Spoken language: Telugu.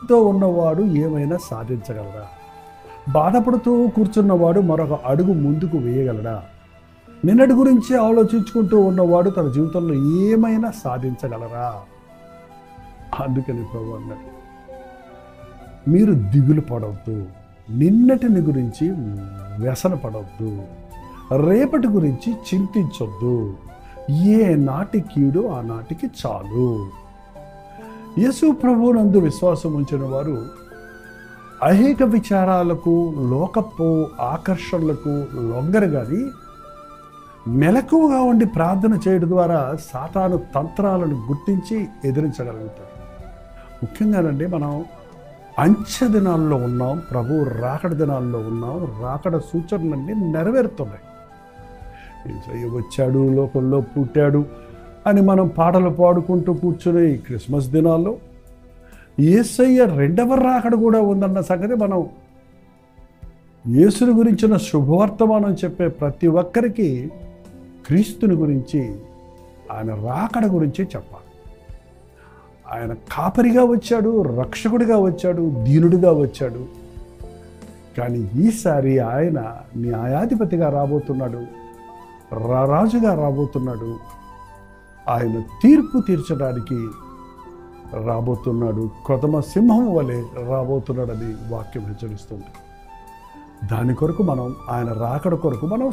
తో ఉన్నవాడు ఏమైనా సాధించగలడా? బాధపడుతూ కూర్చున్నవాడు మరొక అడుగు ముందుకు వేయగలడా? నిన్నటి గురించి ఆలోచించుకుంటూ ఉన్నవాడు తన జీవితంలో ఏమైనా సాధించగలరా? అందుకని ప్రభు అన్నాడు, మీరు దిగులు పడవద్దు, నిన్నటిని గురించి వ్యసన పడవద్దు, రేపటి గురించి చింతించొద్దు, ఏ నాటి కీడు ఆ నాటికి చాలు. యేసు ప్రభువునందు విశ్వాసం ఉంచిన వారు ఐహిక విచారాలకు, లోకపు ఆకర్షణలకు లొంగరు కానీ మెలకువగా ఉండి ప్రార్థన చేయడం ద్వారా సాతాను తంత్రాలను గుర్తించి ఎదిరించగలుగుతారు. ముఖ్యంగానండి, మనం అంచె దినాల్లో ఉన్నాం, ప్రభు రాకడ దినాల్లో ఉన్నాం. రాకడ సూచనలన్నీ నెరవేరుతున్నాయి. యేసయ్య వచ్చాడు, లోకంలో పుట్టాడు అని మనం పాటలు పాడుకుంటూ కూర్చునే ఈ క్రిస్మస్ దినాల్లో యేసయ్య రెండవ రాకడ కూడా ఉందన్న సంగతి మనం యేసుని గురించిన శుభవర్తమానం చెప్పే ప్రతి ఒక్కరికి క్రీస్తుని గురించి, ఆయన రాకడ గురించి చెప్పాలి. ఆయన కాపరిగా వచ్చాడు, రక్షకుడిగా వచ్చాడు, దీనుడిగా వచ్చాడు. కానీ ఈసారి ఆయన న్యాయాధిపతిగా రాబోతున్నాడు, రాజుగా రాబోతున్నాడు. ఆయన తీర్పు తీర్చడానికి రాబోతున్నాడు, కొదమ సింహం వలె రాబోతున్నాడని వాక్యం హెచ్చరిస్తుంది. దాని కొరకు మనం, ఆయన రాకడ కొరకు మనం